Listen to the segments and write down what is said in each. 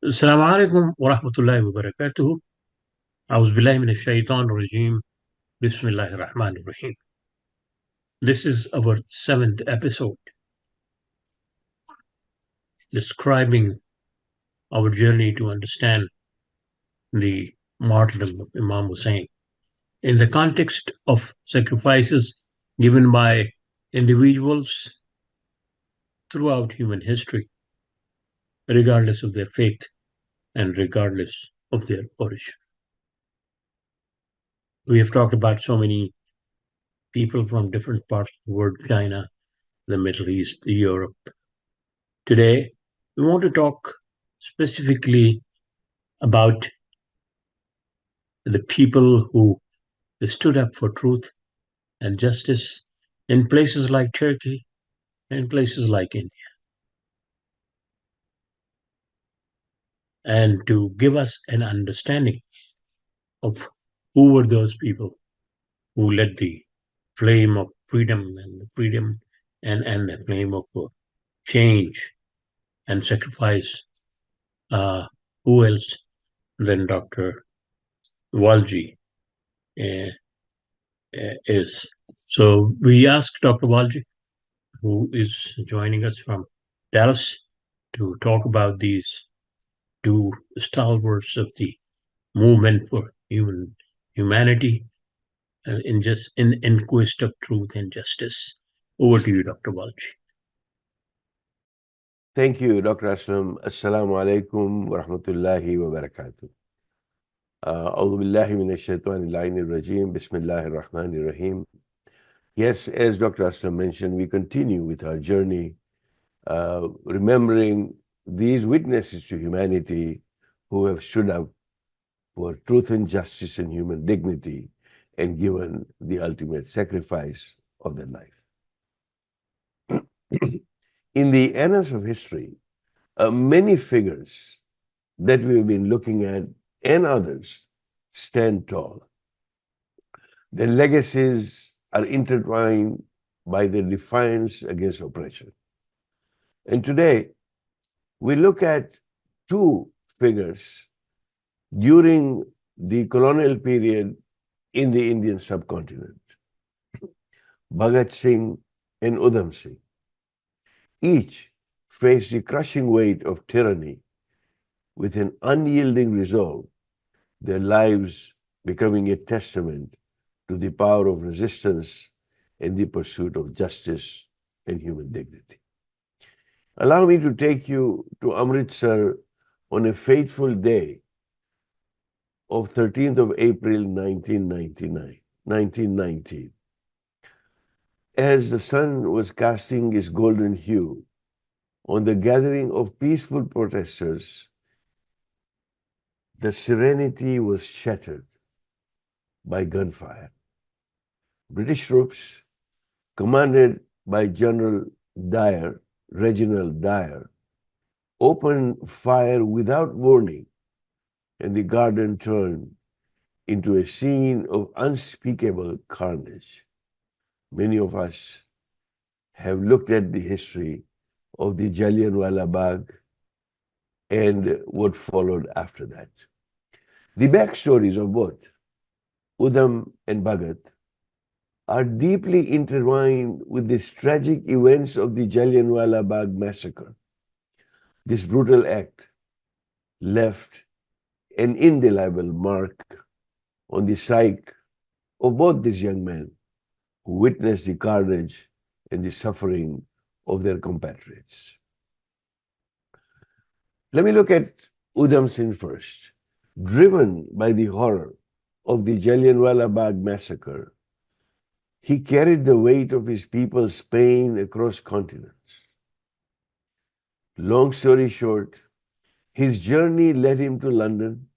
السلام عليكم ورحمة الله وبركاته. أعوذ بالله من الشيطان الرجيم. بسم الله الرحمن الرحيم. This is our seventh episode describing our journey to understand the martyrdom of Imam Hussein in the context of sacrifices given by individuals throughout human history, regardless of their faith and regardless of their origin. We have talked about so many people from different parts of the world: China, the Middle East, Europe. Today, we want to talk specifically about the people who stood up for truth and justice in places like Turkey and places like India. And to give us an understanding of who were those people who led the flame of freedom and the flame of change and sacrifice. Who else than Dr. Walji uh, is. So we asked Dr. Walji, who is joining us from Dallas, to talk about these two stalwarts of the movement for humanity in quest of truth and justice. Over to you, Dr. Walji. Thank you, Dr. Aslam. Assalamu alaikum wa rahmatullahi wa barakatuh. A'udhu billahi minash shaitanir rajim. Bismillahir rahmanir rahim. Yes, as Dr. Aslam mentioned, we continue with our journey, remembering these witnesses to humanity who have stood up for truth and justice and human dignity and given the ultimate sacrifice of their life. In the annals of history, many figures that we've been looking at and others stand tall. Their legacies are intertwined by their defiance against oppression. And today, we look at two figures during the colonial period in the Indian subcontinent, Bhagat Singh and Udham Singh. Each faced the crushing weight of tyranny with an unyielding resolve, their lives becoming a testament to the power of resistance and the pursuit of justice and human dignity. Allow me to take you to Amritsar on a fateful day of 13th of April 1919. As the sun was casting its golden hue on the gathering of peaceful protesters, the serenity was shattered by gunfire. British troops, commanded by General Dyer, Reginald Dyer, opened fire without warning, and the garden turned into a scene of unspeakable carnage. Many of us have looked at the history of the Jallianwala Bagh and what followed after that. The backstories of both Udham and Bhagat are deeply intertwined with these tragic events of the Jallianwala Bagh massacre. This brutal act left an indelible mark on the psyche of both these young men who witnessed the carnage and the suffering of their compatriots. Let me look at Udham Singh first. Driven by the horror of the Jallianwala Bagh massacre, he carried the weight of his people's pain across continents. Long story short, his journey led him to London,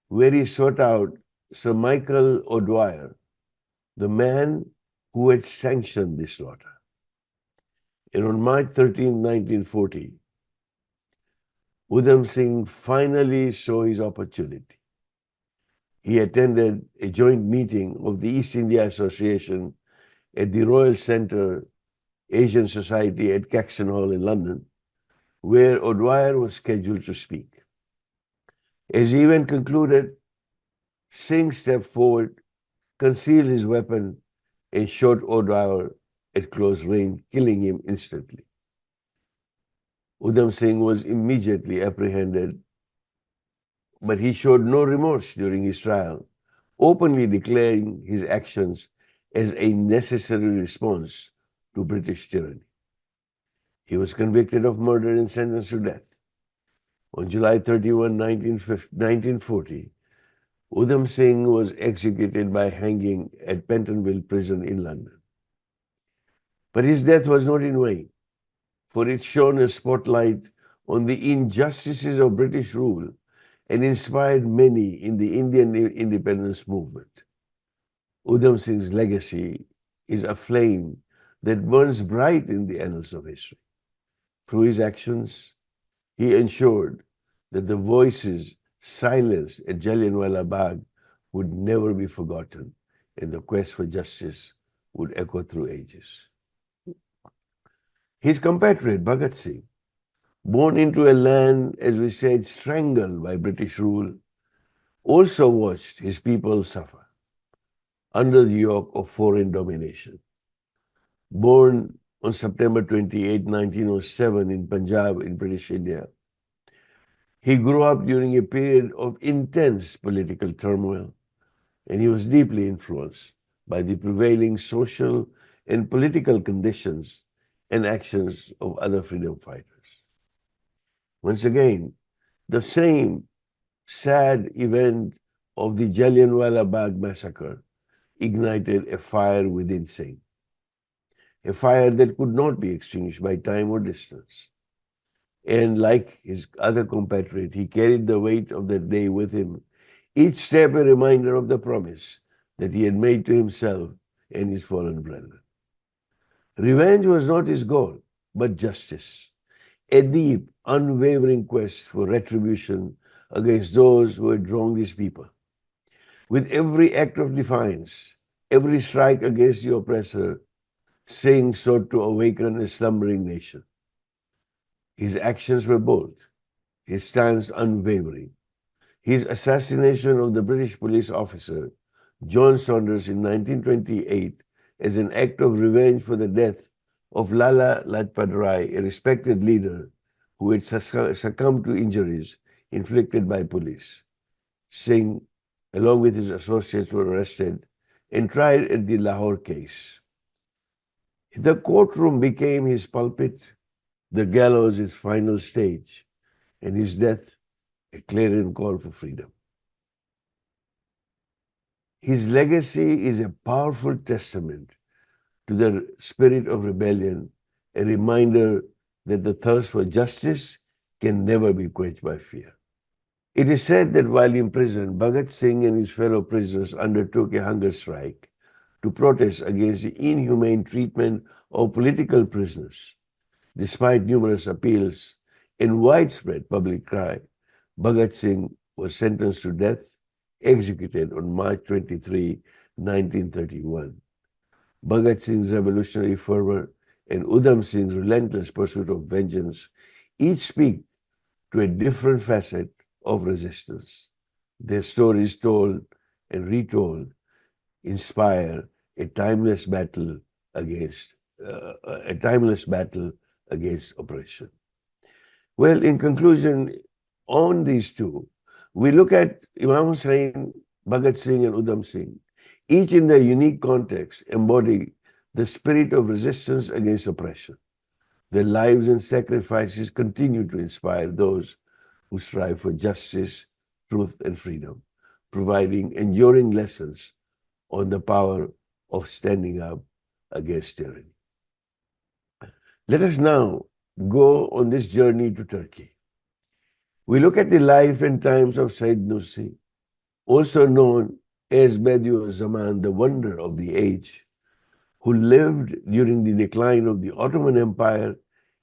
where he sought out Sir Michael O'Dwyer, the man who had sanctioned the slaughter. And on March 13, 1940, Udham Singh finally saw his opportunity. He attended a joint meeting of the East India Association at the Royal Centre Asian Society at Caxton Hall in London, where O'Dwyer was scheduled to speak. As the event concluded, Singh stepped forward, concealed his weapon, and shot O'Dwyer at close range, killing him instantly. Udham Singh was immediately apprehended, but he showed no remorse during his trial, openly declaring his actions as a necessary response to British tyranny. He was convicted of murder and sentenced to death. On July 31, 1940, Udham Singh was executed by hanging at Pentonville Prison in London. But his death was not in vain, for it shone a spotlight on the injustices of British rule and inspired many in the Indian independence movement. Udham Singh's legacy is a flame that burns bright in the annals of history. Through his actions, he ensured that the voices silenced at Jallianwala Bagh would never be forgotten, and the quest for justice would echo through ages. His compatriot, Bhagat Singh, born into a land, as we said, strangled by British rule, also watched his people suffer under the yoke of foreign domination. Born on September 28, 1907 in Punjab in British India, he grew up during a period of intense political turmoil, and he was deeply influenced by the prevailing social and political conditions and actions of other freedom fighters. Once again, the same sad event of the Jallianwala Bagh massacre ignited a fire within Singh, a fire that could not be extinguished by time or distance. And like his other compatriot, he carried the weight of that day with him, each step a reminder of the promise that he had made to himself and his fallen brethren. Revenge was not his goal, but justice, a deep, unwavering quest for retribution against those who had wronged his people. With every act of defiance, every strike against the oppressor, Singh sought to awaken a slumbering nation. His actions were bold, his stance unwavering. His assassination of the British police officer, John Saunders, in 1928 as an act of revenge for the death of Lala Lajpat Rai, a respected leader who had succumbed to injuries inflicted by police. Singh, along with his associates, were arrested and tried at the Lahore case. The courtroom became his pulpit, the gallows his final stage, and his death a clarion call for freedom. His legacy is a powerful testament to the spirit of rebellion, a reminder that the thirst for justice can never be quenched by fear. It is said that while imprisoned, Bhagat Singh and his fellow prisoners undertook a hunger strike to protest against the inhumane treatment of political prisoners. Despite numerous appeals and widespread public cry, Bhagat Singh was sentenced to death, executed on March 23, 1931. Bhagat Singh's revolutionary fervor and Udham Singh's relentless pursuit of vengeance each speak to a different facet of resistance. Their stories told and retold inspire a timeless battle against oppression. Well, in conclusion, on these two, we look at Imam Hussain, Bhagat Singh, and Udham Singh, each in their unique context embody the spirit of resistance against oppression. Their lives and sacrifices continue to inspire those who strive for justice, truth, and freedom, providing enduring lessons on the power of standing up against tyranny. Let us now go on this journey to Turkey. We look at the life and times of Sayyid Nursi, also known as Bediüz Zaman, the wonder of the age, who lived during the decline of the Ottoman Empire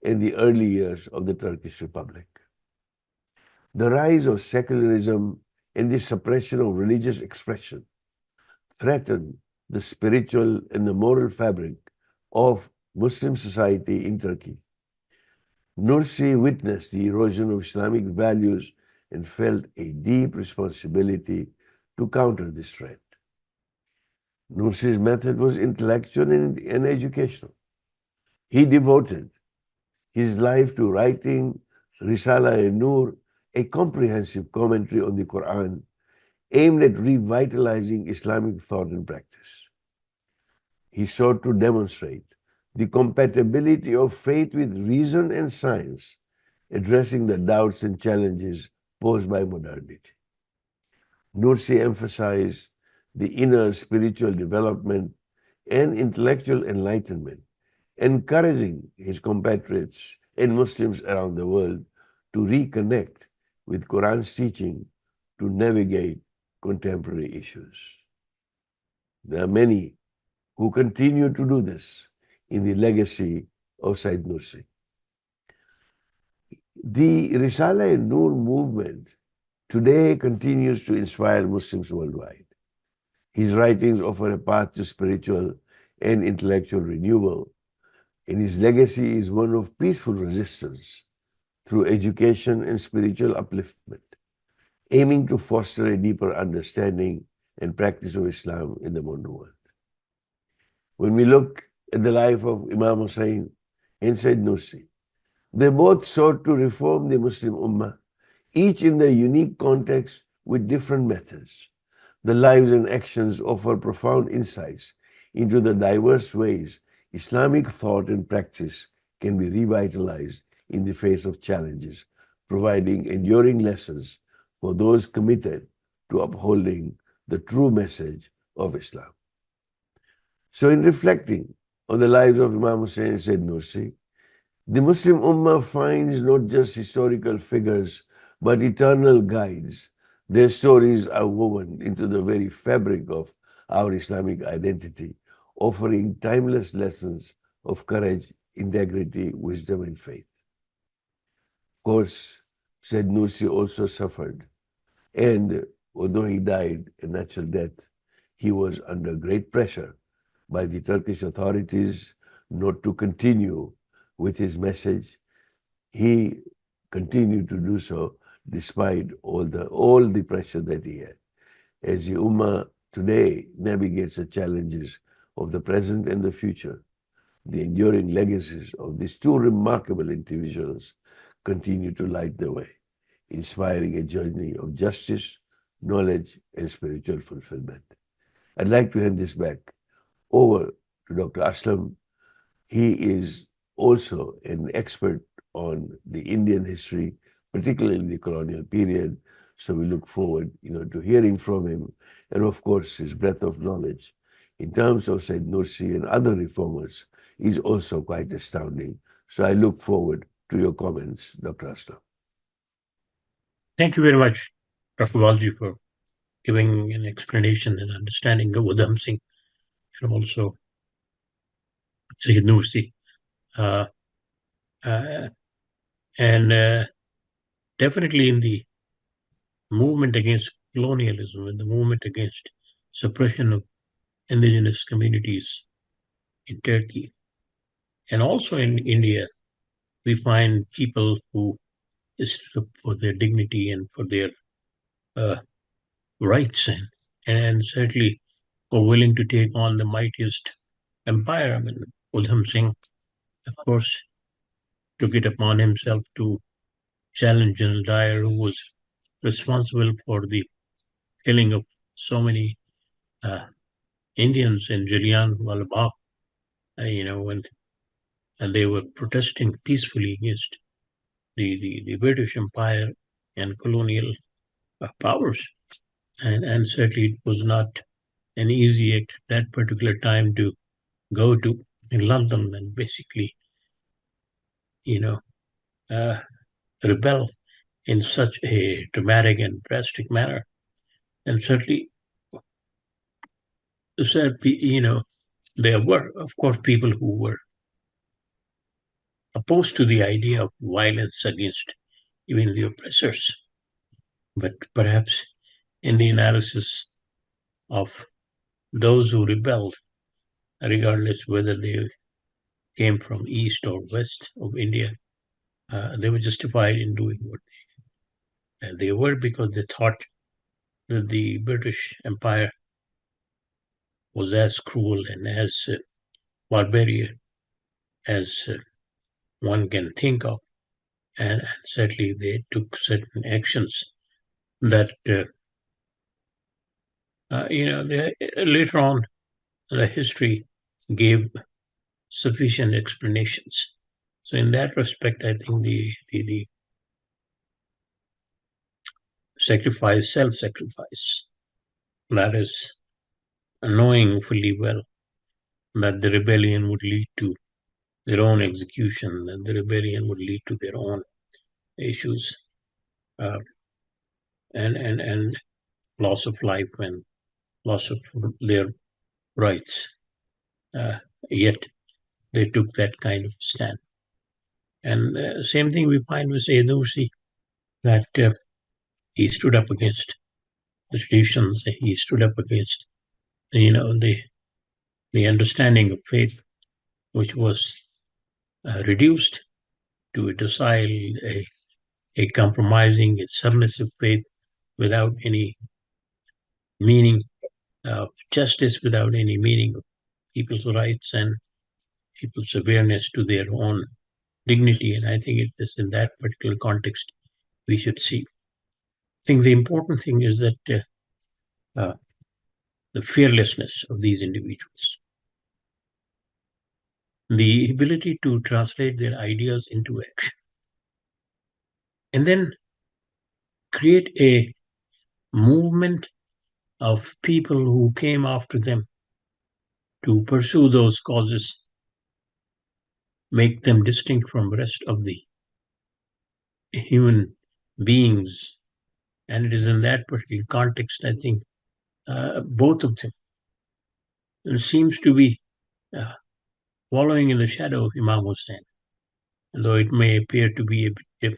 and the early years of the Turkish Republic. The rise of secularism and the suppression of religious expression threatened the spiritual and the moral fabric of Muslim society in Turkey. Nursi witnessed the erosion of Islamic values and felt a deep responsibility to counter this threat. Nursi's method was intellectual and educational. He devoted his life to writing Risala-e-Nur, a comprehensive commentary on the Quran aimed at revitalizing Islamic thought and practice. He sought to demonstrate the compatibility of faith with reason and science, addressing the doubts and challenges posed by modernity. Nursi emphasized the inner spiritual development and intellectual enlightenment, encouraging his compatriots and Muslims around the world to reconnect with Quran's teaching to navigate contemporary issues. There are many who continue to do this in the legacy of Said Nursi. The Risala-e-Nur movement today continues to inspire Muslims worldwide. His writings offer a path to spiritual and intellectual renewal, and his legacy is one of peaceful resistance through education and spiritual upliftment, aiming to foster a deeper understanding and practice of Islam in the modern world. When we look at the life of Imam Hussain and Said Nursi, they both sought to reform the Muslim Ummah, each in their unique context with different methods. The lives and actions offer profound insights into the diverse ways Islamic thought and practice can be revitalized in the face of challenges, providing enduring lessons for those committed to upholding the true message of Islam. So in reflecting on the lives of Imam Hussain and Said Nursi, the Muslim Ummah finds not just historical figures, but eternal guides. Their stories are woven into the very fabric of our Islamic identity, offering timeless lessons of courage, integrity, wisdom, and faith. Of course, Said Nursi also suffered, and although he died a natural death, he was under great pressure by the Turkish authorities not to continue with his message. He continued to do so despite all the pressure that he had. As the Ummah today navigates the challenges of the present and the future, the enduring legacies of these two remarkable individuals continue to light the way, inspiring a journey of justice, knowledge, and spiritual fulfillment. I'd like to hand this back over to Dr. Aslam. He is also an expert on the Indian history, particularly the colonial period. So we look forward, to hearing from him, and of course his breadth of knowledge in terms of Said Nursi and other reformers is also quite astounding. So I look forward to your comments, Dr. Aslam. Thank you very much, Dr. Walji, for giving an explanation and understanding of Udham Singh and also Sayyid Nursi. Uh, uh, and definitely in the movement against colonialism and the movement against suppression of indigenous communities in Turkey and also in India, we find people who stood up for their dignity and for their uh, rights and certainly were willing to take on the mightiest empire. I mean, Udham Singh, of course, took it upon himself to challenge General Dyer, who was responsible for the killing of so many uh, Indians in Jallianwala Bagh, when and they were protesting peacefully against the British Empire and colonial powers. And certainly it was not an easy act at that particular time to go to in London and basically, you know, uh, rebel in such a dramatic and drastic manner. And certainly, there were, of course, people who were opposed to the idea of violence against even the oppressors. But perhaps in the analysis of those who rebelled, regardless whether they came from east or west of India, they were justified in doing what. And they were because they thought that the British Empire was as cruel and as barbarian as one can think of. And certainly they took certain actions that, later on, the history gave sufficient explanations. So in that respect, I think the sacrifice, self-sacrifice, that is knowing fully well that the rebellion would lead to their own execution, that the rebellion would lead to their own issues, uh, and loss of life and loss of their rights. Uh, Yet they took that kind of stand. And same thing we find with say Nursi, that he stood up against the traditions. He stood up against the understanding of faith, which was reduced to a docile, a compromising, a submissive faith without any meaning of justice, without any meaning of people's rights and people's awareness to their own dignity. And I think it is in that particular context we should see. I think the important thing is that uh, the fearlessness of these individuals, the ability to translate their ideas into action, and then create a movement of people who came after them to pursue those causes, make them distinct from the rest of the human beings. And it is in that particular context, I think, both of them seems to be uh, following in the shadow of Imam Hussein, though it may appear to be a bit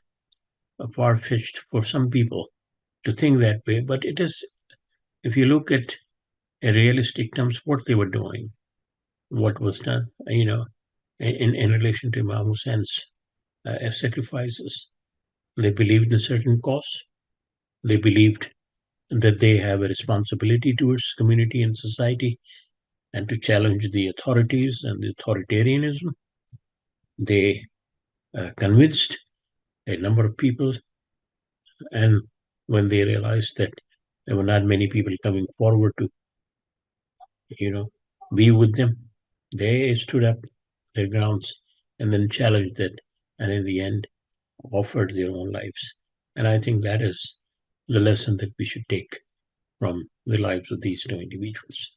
far-fetched for some people to think that way. But it is, if you look at a realistic terms, what they were doing, what was done, in relation to Imam Hussein's sacrifices. They believed in a certain cause. They believed that they have a responsibility towards community and society and to challenge the authorities and the authoritarianism. They convinced a number of people, and when they realized that there were not many people coming forward to, be with them, they stood up their grounds and then challenged it, and in the end, offered their own lives. And I think that is the lesson that we should take from the lives of these two individuals.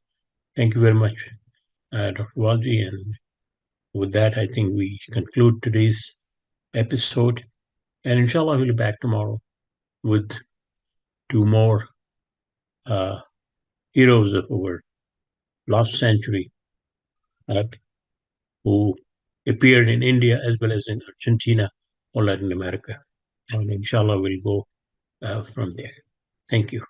Thank you very much, Dr. Walji. And with that, I think we conclude today's episode. And inshallah, we'll be back tomorrow with two more uh, heroes of our last century uh, who appeared in India as well as in Argentina or Latin America. And inshallah, we'll go from there. Thank you.